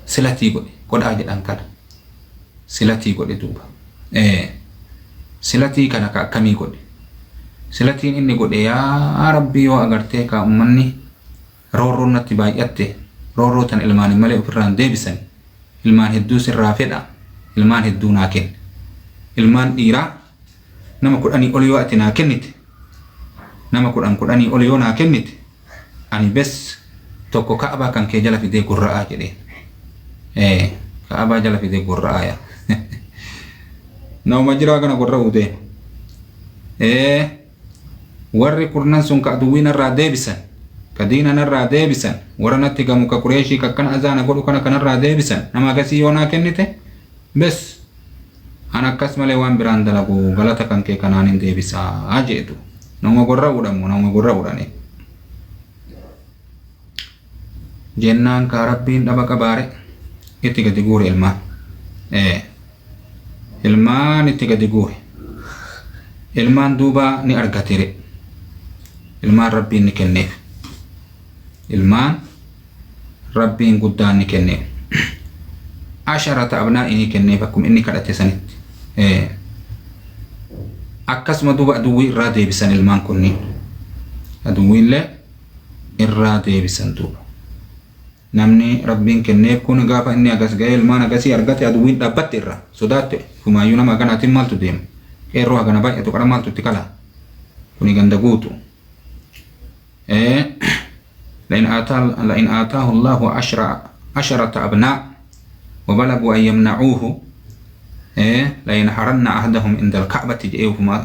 silatii godhe godhaa jedhan kana silatii godhe duuba silatii kana ka akkamii godhe silatiin inni godhe yaa rabbii yoo agartee ka ummanni roorroon natti baay'atte roorroo tan ilmaan malee ofirraan deebisan ilmaan hedduu sirraa fedha ilmaan hedduu naa kenni ilmaan dhiiraa nama 10 ol yoo ati naa kennite nama 10 ol yoo naa kennite ani bes tokko Kaaba kan kee jala fidee gurra'aa jedheen Kaaba jala fidee gurra'aa ya nama jiraa kana gurra'uu dee warri kurnan sun ka aduwwiin irraa deebisan ka diinan irraa deebisan warra natti gamu ka Qureeshii ka kana azaana godhu kana kanarraa deebisan nama agasii yoo naa kennite bes ana akkas malee waan biraan dalagu galata kan kee kanaan hin deebisaa jedhu nama gurra'uudhaan jennaan ka rabbiin dhaba qabaare itti gadi guure ilmaan itti gadi guure ilmaan duuba ni argatire ilmaan rabbiin ni kenneef ilmaan rabbiin guddaan ni kenneef 10 abnaa ni kenneef akkuma inni kadhate sanitti akkasuma duuba aduwwii irraa deebisan ilmaan kunniin aduwwiillee irraa deebisan duuba namni rabbiin kenneef kun gaafa inni agas ga'ee ilmaan agasii argate aduwwiin dhaabbatte irraa sodaatte kumaayyuu nama ganaatiin maaltu deema qeerroo hagana baay'atu qara maaltu itti kala kuni ganda guutu لئن آتاه الله 10 أبناء وبلغوا أن يمنعوه لينحرن أحدهم عند الكعبة جئوهما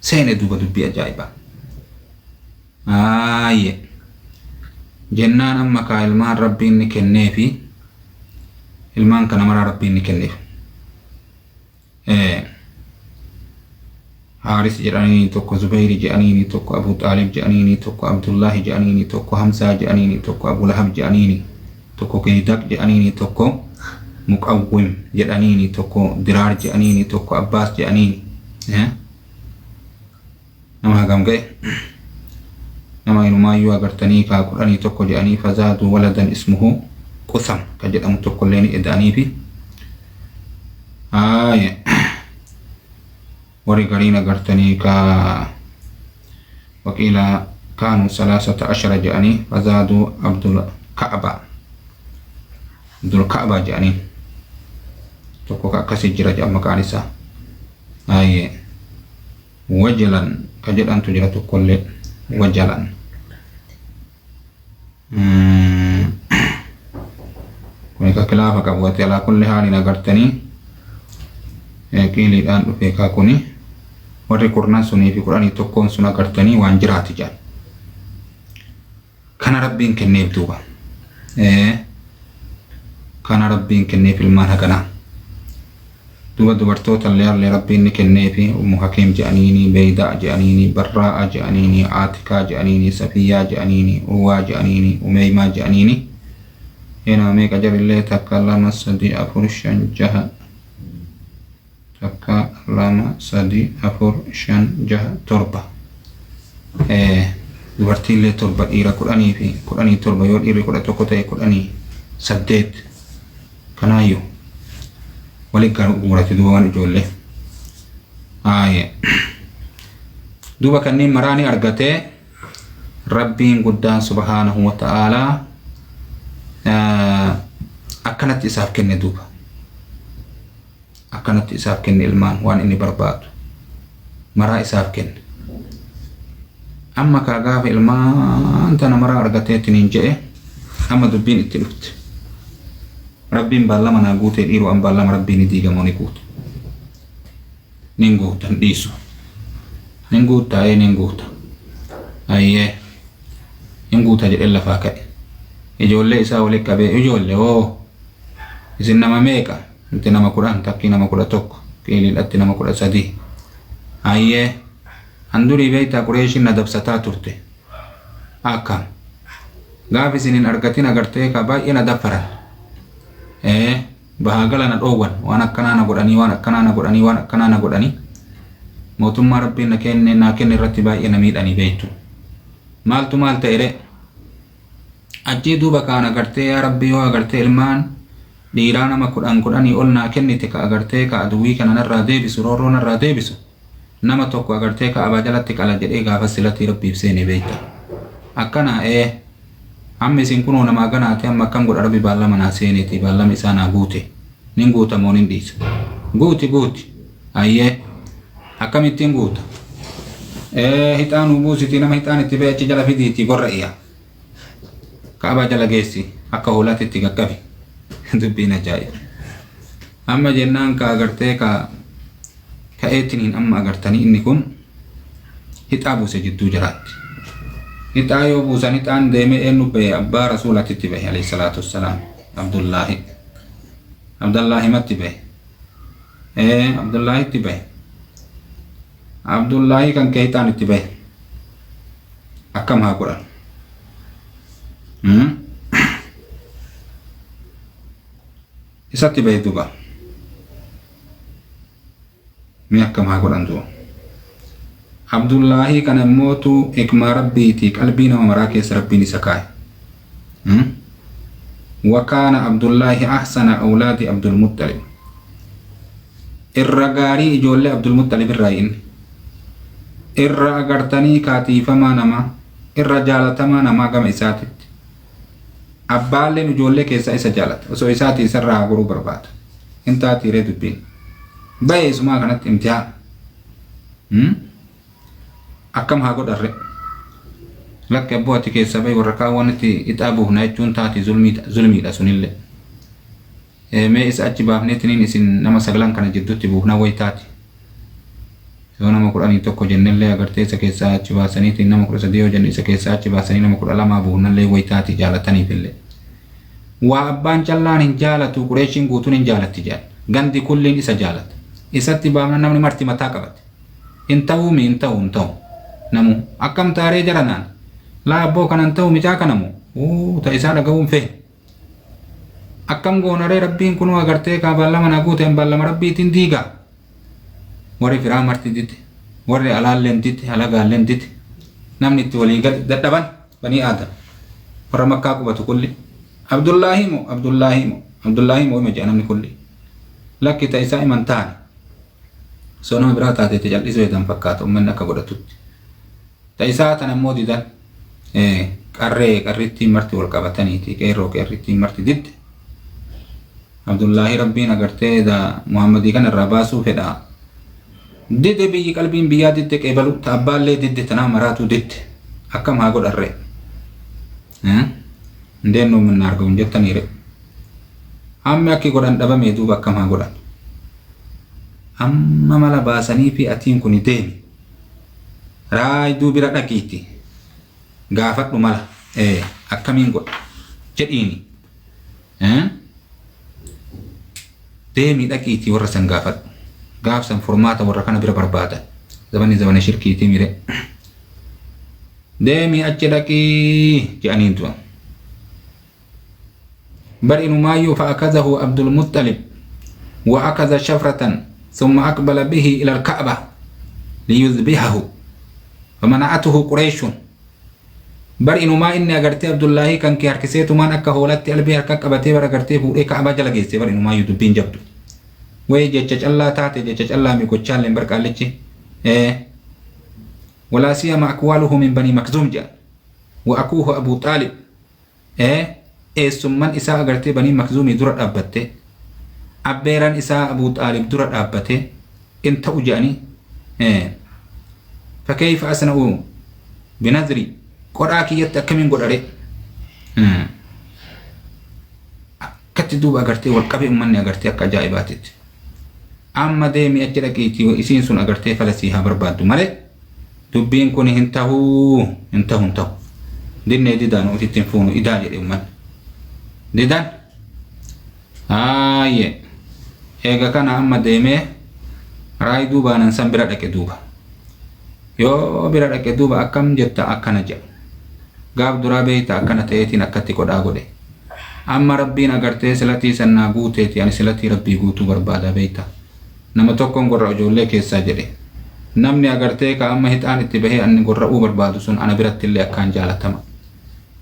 سين دوبا دبي أجايبا جنان أما كالمان ربي نكنيفي المان كان مرا ربي نكنيف حارس جانيني توكو زبير جانيني توكو أبو طالب جانيني توكو عبد الله جانيني توكو حمزة جانيني توكو أبو لهب جانيني توكو كيدك جانيني توكو مقوم جانيني توكو درار جانيني توكو عباس جانيني نما هاقام جاي نما ينما يو أغرتني كاقراني توكو جاني فزادوا ولدا اسمه قسم كجد أم توكو ليني إداني في ورقرين أغرتني وقيل كانوا 13 جاني فزادوا عبد الكعبة جاني توكو كاكسي جرى جاء مكانسا وجلا كجد أن تجرى كل وجلا كونك خلافك أبوتي على كل حال أغرتني قيل الآن فيك كوني warri Qur'aan sunii fi Qur'aanii tokkoon sun agartanii waan jiraati jedhan kana rabbiin kenneef duuba kana rabbiin kenneef ilmaan haganaa duuba dubartoota illee rabbiin ni kenneef Ummu Hakiim jedhaniini Beeydaa jedhaniini Barraa'a jedhaniini Aatikaa jedhaniini Safiyyaa jedhaniini Urwaa jedhaniini Umeymaa jedhaniini eenaa meeqa jarillee takka 2 3 4 5 6 takka 2 3 4 5 6 7 dubartiillee 7 dhiira 10 fi 17 yoo dhiirri 11 ta'e 18 kanaayyuu waliin guurate duuba waan ijoollee duuba kanneen maraanii argatee rabbiin guddaan subhaanahu wa ta'aalaa akkanatti isaaf kenne duuba akkanatti isaaf kenne ilmaan waan inni barbaadu maraa isaaf kenne amma kaa gaafa ilmaan tana maraa argateetiin jedhe amma dubbiin itti dhufte rabbiin baallama naa guutee dhiiroo an baallama rabbiin diigamoo ni guutu nin guutan dhiisu nin guutaa nin guuta ayyee nin guuta jedhe lafaa ka'e ijoollee isaa walitti qabee ijoollee isin nama meeqa inti nama 10 takki nama 11 qiililatti nama 13 ayyee handurii beeytaa Qureeshiin na dabsataa turte akkam gaafa isinin argatin agartee ka baay'ee na dabfaran bahaagala na dhoowwan waan akkanaa na godhanii waan akkanaa na godhanii waan akkanaa na godhanii mootummaa rabbiin naa kenne irratti baay'ee na miidhanii beektu maal ta'e achii duuba kaan agartee yaa rabbii yoo agartee ilmaan dhiiraa nama kudhanii ol naa kennite ka agartee ka aduwii kana narraa deebisu roorroo narraa deebisu nama tokko agartee ka abaa jalatti qala jedhee gaafa silatii rabbiif seene beekta akkana amma isin kunoo namaa ganaate amma akkam godha rabbi baallama naa seeneeti baallama isaa naa guute nin guuta moo nin dhiisa guuti ayyee akkamittiin guuta hixaanuu buusiti nama hixaan itti ba'e achi jala fidiitti gorra iya ka abaa jala geessi akka hoolaatitti qaqqabi dubbiin ajaa'iba amma jennaan ka agartee ka ka'eetiniin amma agartanii inni kun hixaa buuse jidduu jiraatti hixaa yoo buusan hixaan deemee eenyu ba'e abbaa rasuulatitti ba'e alayhi salaatu wassalaam abdullaahi matti ba'e abdullaahitti ba'e abdullaahi kan kee hixaan itti ba'e akkam haa godhan isatti ba'e duba mi akkam haa godhan duba abdullaahi kana immootu hikmaa rabbiiti qalbii nama maraa keessa rabbiin isa kaa'e وكان عبد الله أحسن أولاد عبد المطلب الرجاري جول عبد المطلب الرئين الرجارتني كاتي فما نما الرجال تما نما كم إساتت أبال نجول كيسا إسجالت وسو إساتي سرها غرو برباد انت تيري دبين باي سما كانت امتحان أكم هاقود الرئ لك أبواتي كيسا باي ورقاوانتي إتابوه نايجون تاتي ظلمي لسن الله ما إسا أجباه نتنين إسن نما سغلان كان جدوتي بوهنا ويتاتي سونا ما قرآني توقو جنن الله أغرتي إسا كيسا أجباه سنيتي نما قرآن سديو جن إسا كيسا أجباه سنين نما قرآن لما بوهنا الله ويتاتي جالتاني في الله وأبان جلان هنجالتو قريشين قوتون هنجالت تجال غندي كلين إسا جالت إسا تبامنا نمني مرتي متاقبت انتهو نمو أكم تاري جرنان لا أبو كان انتهو متاك نمو تأسا لقوم فيه أكم قونا ربين كنوا أغرتي كابالا من أقوت انبالا مربي تنديقا وري فرام مرتي ديت وري علال لين ديت على لين ديت نمني تولي قد دبان بني آدم ورمكاكو بتقولي عبد الله مو مجانا من كل لك تأسا من تاني سونا براتا تجعل إسوي دم فكات أمنا كبرتوت تأسا تنمو ديدا قررتي مرتي والقبتني تي كيرو قررتي مرتي ديد عبد الله ربنا قرتي دا محمدي كان الرباسو فدا ديد بي قلبين بيا ديد قبلو تابال لي ديد تنا مراتو ديد أكم ها قد الرئ ndeno من نارغو نجتني رئ أما كي قران دبا ميدو بكم ها قران أما ملا باسني في أتين كوني ديمي راي دو بيرا دكيتي غافت ملا أكمين قد جديني ديمي دكيتي ورسن غاف سن فرماتا وركنا بيرا بربادا زباني شركيتي ميري ديمي أجدكي جانين دوان بل إنو مايو فأخذه عبد المطلب وأخذ شفرة ثم أقبل به إلى الكعبة ليذبحه فمنعته قريش بل إنو ما إني أغرتي عبد الله كان كي هركسيتو من أكا هولتي ألبي هركك أبتي ورغرتي فوري كعبة جلغيستي بل إنو ما يدبين جبدو وي جيجج الله تاتي جيجج الله ميكو تشالين برك أليتي ولا سيما أقواله من بني مكزوم جاء وأكوه أبو طالب سمن إساء أغرتي بني مكزومي درد أبته أبيران إساء أبو طالب درد أبته انت أجاني فكيف أسنأ بنظري قراكي يتأكمين قراري كتدوب أغرتي والقبي أمني أغرتي أكا جائباتت أما ديمي أجركيتي وإسين سن أغرتي فلسيها بربادو مالي دبين كوني انتهو دين ديدان وتتنفونو إداجة أمان ديدان إيغا كان أما ديمي راي دوبا ننسان برادك دوبا يو برادك دوبا أكم جتا أكنا جا غاب درابي تا أكنا تيتين أكتي قد آغو أما ربين أغرتي سلاتي سننا غوتيتي يعني سلاتي ربي غوتو بربادا بيتا نما توقن قرأ جولي كيسا جدي namni agartee ka amma hitaan itti bahee anni gorra'uu barbaadu sun ana biratti illee akkaan jaalatama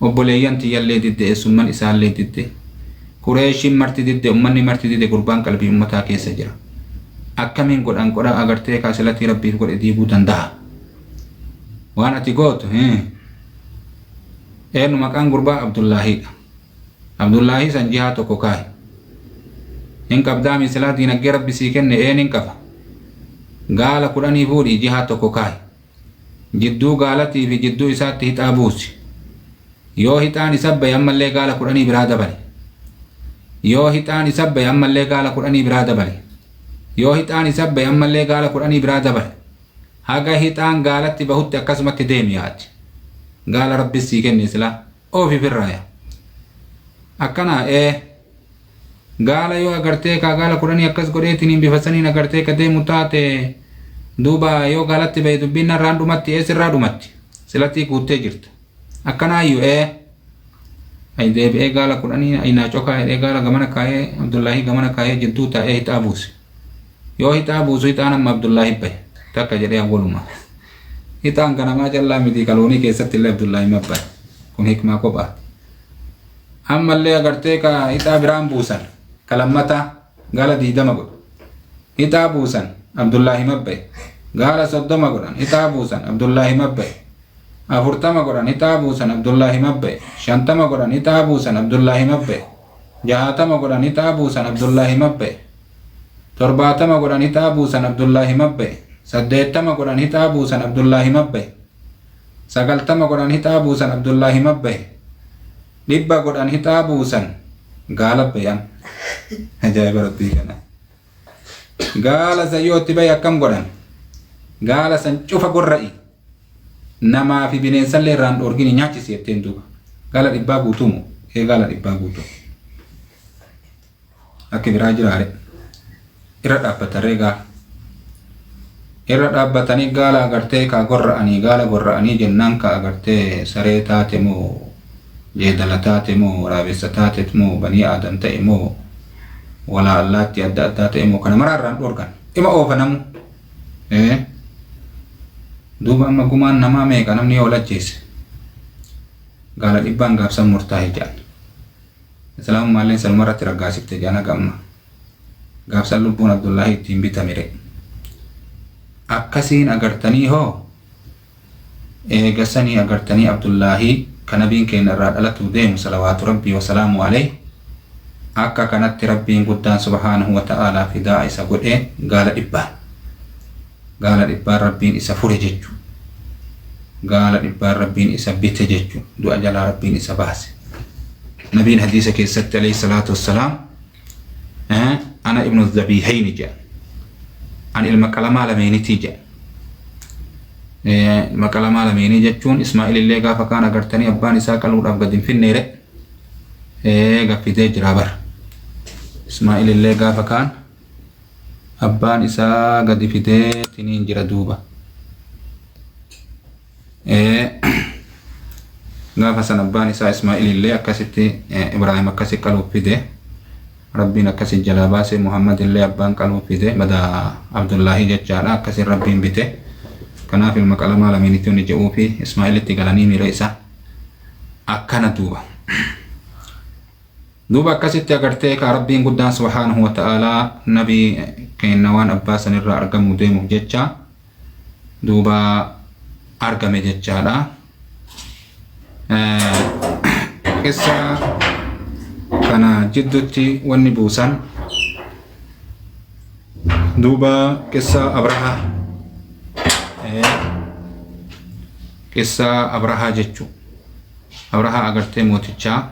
obboleeyyan tiyyallee didde eessumman isaallee didde Qureeshiin marti didde ummanni marti didde gurbaan qalbii ummataa keessa jira. Akkamiin godhan godha agartee kaasilatti rabbiif godhe diiguu danda'a. Waan ati gootu eenyu maqaan gurbaa Abdullaahidha. Abdullaahi san jihaa tokko kaa'i. Hin qabdaa misilaa diinagdee rabbi sii kenne hin qaba. Gaala 10 fuudhii jihaa tokko kaa'i. Jidduu gaalatii fi jidduu isaatti hixaa buusi. Yoo hixaan isa baye ammallee gaala 10 biraa dabale. Yoo hixaan isa baye ammallee gaala 10 biraa dabale. Yoo hixaan isa baye ammallee gaala 10 biraa dabale. Haga hixaan gaalatti bahutti akkasumatti deemi yaati. Gaala rabbi sii kenne silaa oofi firraaya. Akkana gaala yoo agartee ka gaala 10 akkas godheetiniin bifa saniin agartee ka deemu taate duuba yoo gaalatti bahe dubbiin narraan dhumatti sirraa dhumatti silatti guuttee jirta. Akkanaayyuu ay deebi'ee gaala 10 aynaa cokaa gaala gamana kaayee Abdullaahi gamana kaayee jidduu taa'ee hixaa buuse. Yoo hixaa buusu hixaan amma Abdullaahi bahe takka jedhee awwaluma. Hixaan kanamaa jallaa miti kaloonii keessatti illee Abdullaahi mabbaye. Kun hikmaa kophaa. Ammallee agartee ka hixaa biraan buusan kalammata gaala 20 godhu. Hixaa buusan Abdullaahi mabbaye. Gaala 30 godhan hixaa buusan Abdullaahi mabbaye. 40 godhan hixaa buusan Abdullaahi mabbaye. 50 godhan hixaa buusan Abdullaahi mabbaye. 60 godhan hixaa buusan Abdullaahi mabbaye. 70 godhan hixaa buusan Abdullaahi mabbaye. 80 godhan hixaa buusan Abdullaahi mabbaye. 90 godhan hixaa buusan Abdullaahi mabbaye. 100 godhan hixaa buusan gaala bayan. Ajaa'iba rabbii kana. Gaala sayyootti baye akkam godhan. Gaala san cufa gorra'i. Namaa fi bineensallee irraan dhoorgini nyaachisi jetteen duuba. Gaala 100 guutuumu gaala 100 guutuu. Akka biraa jiraare. Irra dhaabbatarree gaala. Irra dhaabbatanii gaala agartee ka gorra'anii gaala gorra'anii jennaan ka agartee saree taate moo jeedala taate moo waraabessa taate moo banii aadam ta'e moo walaa allaatti adda addaa ta'e moo kana maraarraan dhoorgan. Ima oofanamu. Duuba amma gumaan namaa meeqa namni yoo lachise. Gaala 100 gaafsan murtaa'e jedhan. Islaamummaan salumarratti raggaasifte jedhan gamma. Gaafsan lubbuun Abdullaahi ittiin bitamire. Akkasiin agartanii hoo eegasanii agartanii Abdullaahi kan nabiin keenya irraa dhalatu deemu salawaatu rabbii wa salaamu alayhi akka kanatti rabbiin guddaan subhaanahu wa ta'aalaa fidaa isa godhee gaala 100. Gaala 100 rabbiin isa fure jechuudha. Gaala 100 rabbiin isa bite jechuudha. Du'a jalaa rabbiin isa baase. Nabiin hadiisa keessatti alayhi salaatu wassalaam ana ibnu dhabiihayni jedha. An ilma qalamaa lameenitii jedha. Ilma qalamaa lameenii jechuun Ismaa'il illee gaafa kaan agartanii abbaan isaa qaluudhaaf gad hin finneere gaffitee jira bara. Ismaa'il illee gaafa kaan abbaan isaa gadi fidee tiniin jira duuba. Gaafa san abbaan isaa Ismaa'il illee akkasitti Ibraahim akkasi qaluuf fide. Rabbiin akkasi jalaa baase Muhammad illee abbaan qaluuf fide bada Abdullaahi jechaadha akkasi rabbiin bite. Kanaaf ilma qalamaa lameenitti inni jedhuu fi Ismaa'ilitti galanii miira isaa akkana duuba. Duuba akkasitti agartee ka rabbiin guddaan subhaanahu wa ta'aalaa nabii keenya waan abbaa sanirraa argamuu deemuuf jecha duuba argame jechaadha. Qissa kana jidduutti wanni buusan duuba qissa Abrahaa. Qissa Abrahaa jechuun Abrahaa agartee mootichaa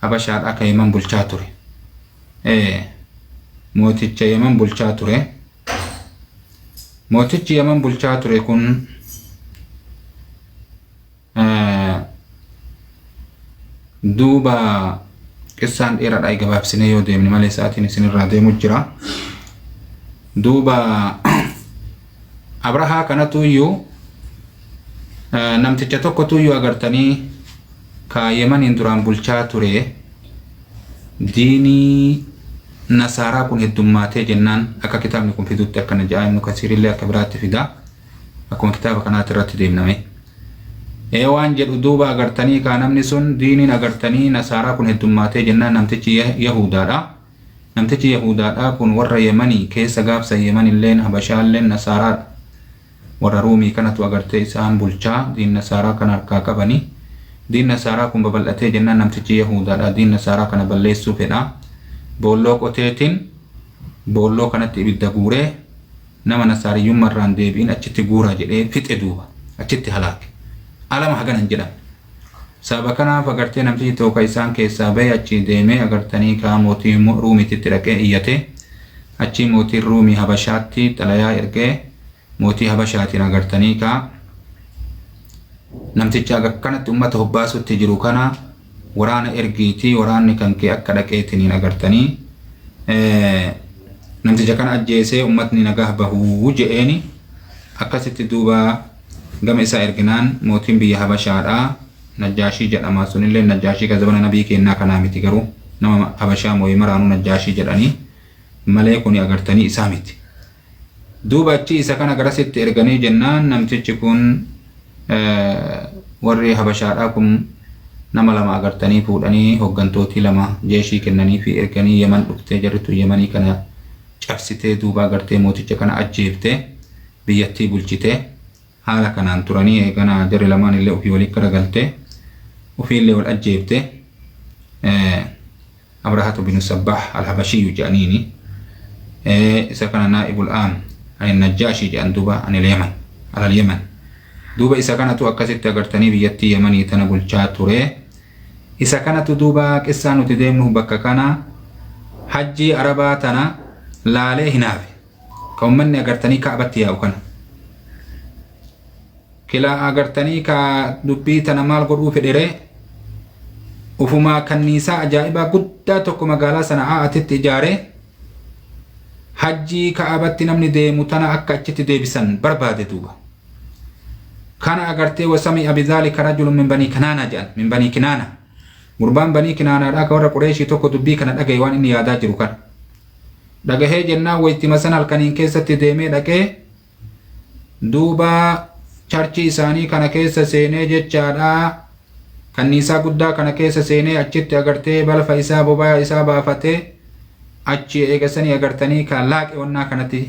Habashaadhaa ka Yemen bulchaa ture. Mooticha Yemen bulchaa ture. Mootichi Yemen bulchaa ture kun duuba qissaan dheeraadhaa gabaabsinee yoo deemne malee sa'aatiin isinirraa deemu jira. Duuba Abrahaa kanatu iyyuu namticha tokkotu iyyuu agartanii ka Yemeniin duraan bulchaa ture diinii nasaaraa kun heddummaatee jennaan akka kitaabni kun fidutti akkana jedha Ibnu Kasiirillee akka biraatti fida akkuma kitaaba kanaatti irratti deemname. waan jedhu duuba agartanii kaa namni sun diiniin agartanii nasaaraa kun heddummaatee jennaan namtichi yahudaadha kun warra Yemanii keessa gaabsa Yemanilleen Habashaalleen nasaaraa warra Ruumii kanatu agartee isaan bulchaa diin nasaaraa kana harkaa qabanii diin nasaaraa kun babal'atee jennaan namtichi yahudaadha diin nasaaraa kana balleessuu fedha boolloo qoteetiin boolloo kanatti ibidda guuree nama nasaariyyummarraan deebiin achitti guuraa jedhee fixe duuba achitti halaake alama haganan jedhan sababa kanaaf agartee namtichi tokko isaan keessaa ba'e achi deemee agartanii kaa mootii Ruumiitti dhaqee iyyate achi mootiin Ruumii Habashaatti xalayaa ergee mootii Habashaatiin agartanii kaa namticha akkanatti ummata hobbaasutti jiru kana waraana ergiitii waraanni kan kee akka dhaqeetiniin agartanii namticha kana ajjeesee ummatni nagaa bahuu je'eeni akkasitti duuba gama isaa erginaan mootiin biyya Habashaadhaa Najjaashii jedhama sunillee Najjaashii gazabana nabii kennaa kanaa miti garuu nama Habashaa moo'ee maraanuu Najjaashii jedhanii malee kuni agartanii isaa miti duuba achi isa kana garasitti erganii jennaan namtichi kun warri Habashaadhaa kun nama lama agartanii fuudhanii hoggantootii lama jeeshii kennanii fi erganii Yemen dhuftee jarritu Yemanii kana cabsitee duuba agartee mooticha kana ajjeeftee biyyattii bulchitee haala kanaan turanii eegana jarri lamaan illee ofii walii garagaltee ofii illee wal ajjeeftee Abrahatu bin Sabbah al-Habashiyyu jedhaniini isa kana naa'ibul aam ani Najjaashii jedhan duuba ani Yemen alal Yemen duuba isa kanatu akkasitti agartanii biyyattii Yemanii tana bulchaa ture isa kanatu duuba qissaan nuti deemnu bakka kana hajjii arabaa tana laalee hinaafe ka ummanni agartanii Kaabatti yaa'u kana kila agartanii ka dubbii tana maal godhuu fedhere ufumaa kanniisaa ajaa'ibaa guddaa tokko magaalaa Sana'aatitti ijaaree hajjii Kaabatti namni deemu tana akka achitti deebisan barbaade duuba kana agartee wasami abidhaalika rajulun min banii Kinaana jedhan min banii Kinaana gurbaan banii Kinaanaadhaa ka warra Qureeshii tokko dubbii kana dhagaye waan inni yaadaa jiru kana dhagahee jennaan wayitti masan halkaniin keessatti deemee dhaqee duuba charchii isaanii kana keessa seenee jechaadha kanniisaa guddaa kana keessa seenee achitti agartee balfa isaa bobaa isaa baafatee achi eegasanii agartanii ka laaqe wannaa kanatti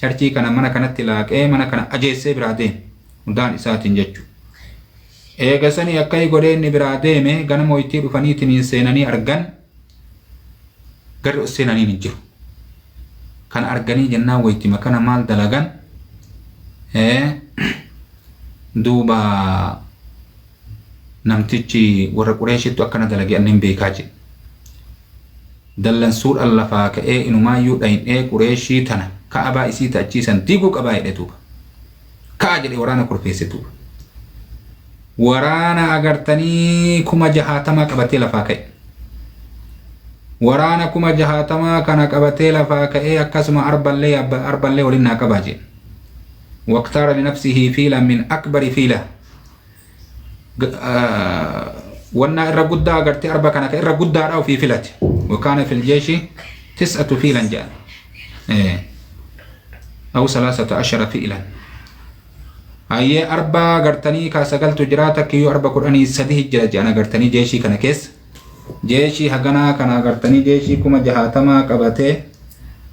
charchii kana mana kanatti laaqee mana kana ajeessee biraa deeme hundaan isaatiin jechuudha. Eegasanii akka godhee inni biraa deeme ganama wayittii dhufaniitiin seenanii argan garri seenanii hin jiru. Kan arganii jennaan wayitti makana maal dalagan duuba namtichi warra Qureeshittu akkana dalagee annin beekaa jedhe dallansuudhaan lafaa ka'ee inumaayyuu dhayin'ee Qureeshii tana Kaabaa isii ta'achiisan diiguu qabaa jedhe duuba kaa jedhe waraana kurfeesse duuba waraana agartanii 60,000 qabatee lafaa ka'e waraana 60,000 kana qabatee lafaa ka'ee akkasuma arballee waliin naa qabaa jedhe واختار لنفسه فيلا من أكبر فيلا وانا الرقودة قرتي أربع كانت الرقودة أو في فيلة وكان في الجيش 9 فيلا جاء أو 13 فيلا هاي 4 قرتني كاسقلت جراتك يو 4 قرآني سديه جرات أنا قرتني جيشي كان كيس جيشي هجنا كان قرتني جيشي كما جهاتما قبته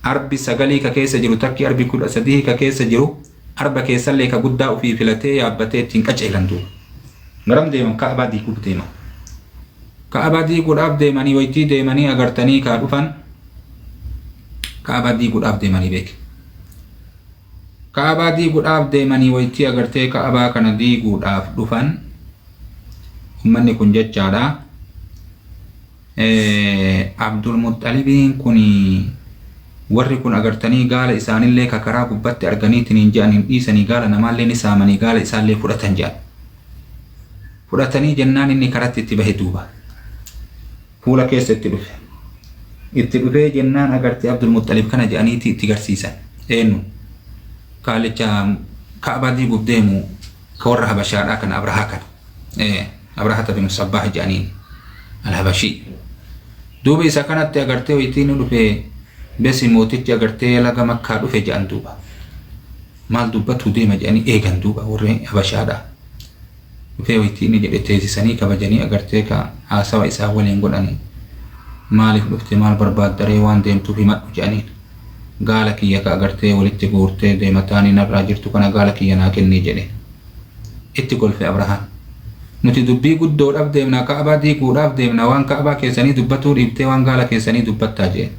4 سقلي ككيس جرو تكي 4 كل سديه ككيس جرو 4 keessa illee ka guddaa ofii filatee yaabbatee ittiin qaceelan duuba garam deeman Kaabaa diiguuf deeman Kaabaa diiguudhaaf deemanii waytii deemanii agartanii kaa dhufan Kaabaa diiguudhaaf deemanii beeke Kaabaa diiguudhaaf deemanii waytii agartee Kaabaa kana diiguudhaaf dhufan ummanni kun jechaadha Abdul Muxxalibiin kuni warri kun agartanii gaala isaanillee ka karaa gubbatti arganiitiin jedhaniin dhiisanii gaala namaallee ni saamanii gaala isaallee fudhatan jedhan fudhatanii jennaan inni karatti itti bahe duuba fuula keessa itti dhufee jennaan agartee Abdul Muxxalib kana jedhaniiti itti garsiisan eenyu kaalicha Kaabaa diiguuf deemu ka warra Habashaadhaa kana Abrahaa kana Abrahata bin Sabbah jedhaniin al-Habashii duuba isa kanatti agartee waytiin dhufee besi mootichi agartee laga Makkaa dhufe jedhan duuba maal dubbatu deema jedhanii eegan duuba warri Habashaadha dhufee wayitii inni jedhe teessisanii kabajanii agartee ka haasawa isaa waliin godhanii maaliif dhufte maal barbaaddaree waan deemtuuf himadhu jedhaniin gaala kiyya ka agartee walitti guurtee deemataanii narraa jirtu kana gaala kiyya naa kennii jedhe itti golfe Abrahaan nuti dubbii guddoodhaaf deemna Ka'abaa diiguudhaaf deemna waan Ka'abaa keessanii dubbatuu dhiibtee waan gaala keessanii dubbattaa jedhe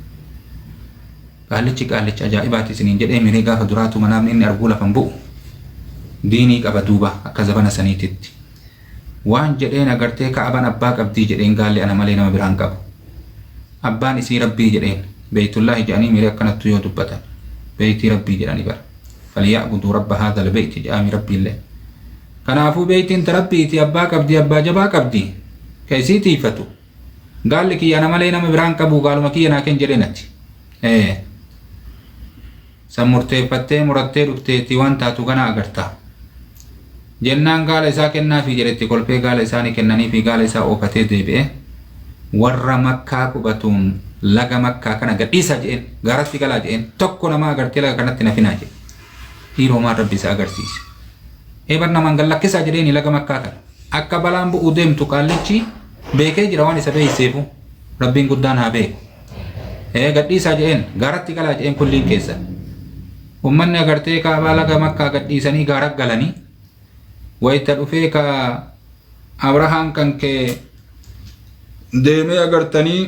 qaallichi ajaa'ibaati isiniin jedhee miree gaafa duraatu manaafni inni arguu lafan bu'u diinii qaba duuba akka zabana saniititti waan jedheen agartee Ka'abaan abbaa qabdii jedheen gaalli ana malee nama biraan qabu abbaan isii rabbii jedheen beeytullaahi jedhanii miree akkanattu yoo dubbatan beeytii rabbii jedhanii bara falya'buduu rabba haadha albeeyti jedhami rabbiillee kanaafuu beeytiin tarabbiiti abbaa qabdii abbaa jabaa qabdii ka isii tiifatu gaalli kiyya ana malee nama biraan qabu gaaluma kiyya naa kenn jedheenatti san murteeffattee murattee dhufteetti waan taatu kana agartaa jennaan gaala isaa kennaafi jedhetti kolfee gaala isaanii kennaniifi gaala isaa oofatee deebi'e warra makkaa qubatuun laga makkaa kana gadhiisa jedheen gaaratti galaa jedheen tokko nama agartee laga kanatti nafinaa jedhe hiiroomaan rabbi isa agarsiise eebar namaan gallakkisaa jedheeni laga makkaa kana akka balaan bu'uu deemtu qaallichi beekee jira waan isa beeyseefu rabbiin guddaan haa beeku gadhiisaa jedheen gaaratti galaa jedheen kulliin keessa ummanni agartee Ka'abaa laga makkaa gadhiisanii gaara galanii wayita dhufee ka Abrahaan kan kee deemee agartanii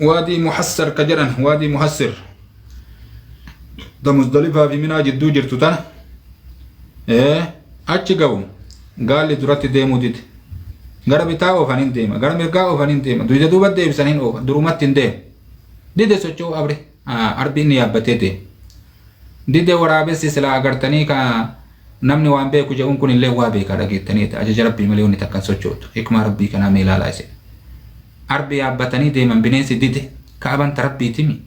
waadii muhassar ka jedhan waadii muhassir da Muzdalifaa fi Minaa jidduu jirtu tana achi ga'u gaalli duratti deemuu dide gara bitaa oofan hin deema gara mirgaa oofan hin deema duyda duuba deebisan hin oofa durumatti hin deema dide socho'u arbi inni yaabbatee deema dide waraabessi sila agartanii ka namni waan beeku jedhuun kun illee waa beekaa dhageettanii ajaja rabbii malee wanni takkan sochootu hikmaa rabbii kanaa mee ilaalaa isin arbi yaabbatanii deeman bineensi dide Ka'abaan tarabbiitimi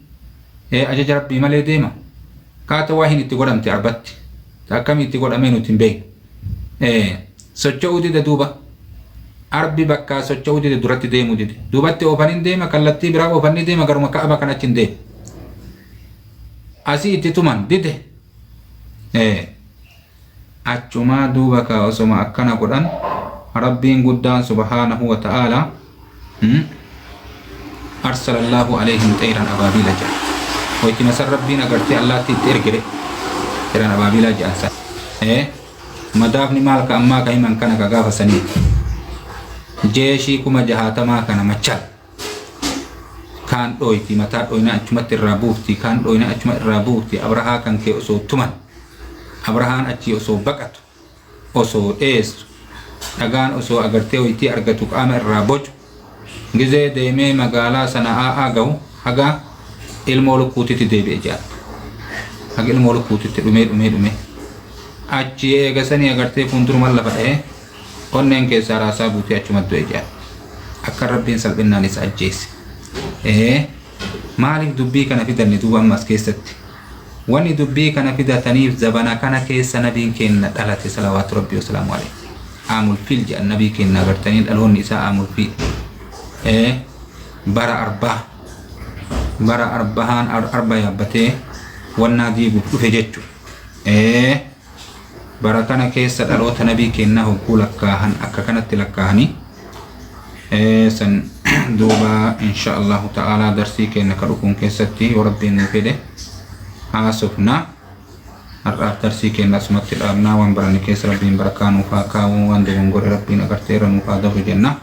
ajaja rabbii malee deema kaata waa hin itti godhamte arbatti akkamii itti godhamee nuti hin beeknu socho'uu dide duuba arbi bakkaa socho'uu dide duratti deemuu dide duubatti oofan hin deema kallattii biraa oofan ni deema garuma Ka'abaa kanatti hin deema asii itti tuman dide achumaa duuba ka osoma akkana godhan rabbiin guddaan subhaanahu wa ta'ala arsalallahu alayhim xayran abaabila jedha wayti masar rabbiin agartee allaatti itti ergire xayran abaabila jedhan madaafni maal ka ammaa ka himan kana ka gaafa sanii jeeshii kuma jahaatamaa kana machal kaan dhoyti mataa dhoyna achumatti irraa buufti kaan dhoyna achuma irraa buufti Abrahaa kan kee osoo tuman Abrahaan achi osoo baqatu osoo dheessu dhagaan osoo agartee wayitii argatu qaama irraa bocu gizee deemee magaalaa Sana'aa ga'u haga ilmoo lukkuutitti deebi'e jedha haga ilmoo lukkuutitti dhume achi eegasanii agartee fuuldurumaan lafa dha'ee onneen keessaa raasaa buutee achuma du'e jedha akka rabbiin salphinaan isa ajjeesse maaliif dubbii kana fidanne duuba ammas keessatti wani dubbii kana fidataniif zabana kana keessa nabiin kenna dhalate salawaatu rabbii wasalaamu alayhi aamul fiil jedhan nabii kenna agartanii dhaloonni isaa aamul fiil bara arbahaan arba yaabbatee wannaa diiguuf dhufe jechu bara kana keessa dhaloota nabii kenna hogguu lakkaahan akka kanatti lakkaahanii san duuba insha Allahu ta'ala darsii kenna ka dhufuun keessatti yoo rabbiin nu fedhe haasofna har'aaf darsii kenna asumatti dhaabnaa waan baranne keessa rabbiin barakaa nuuf haa kaa'u waan dogongore rabbiin agarteera nuuf haa dafu jenna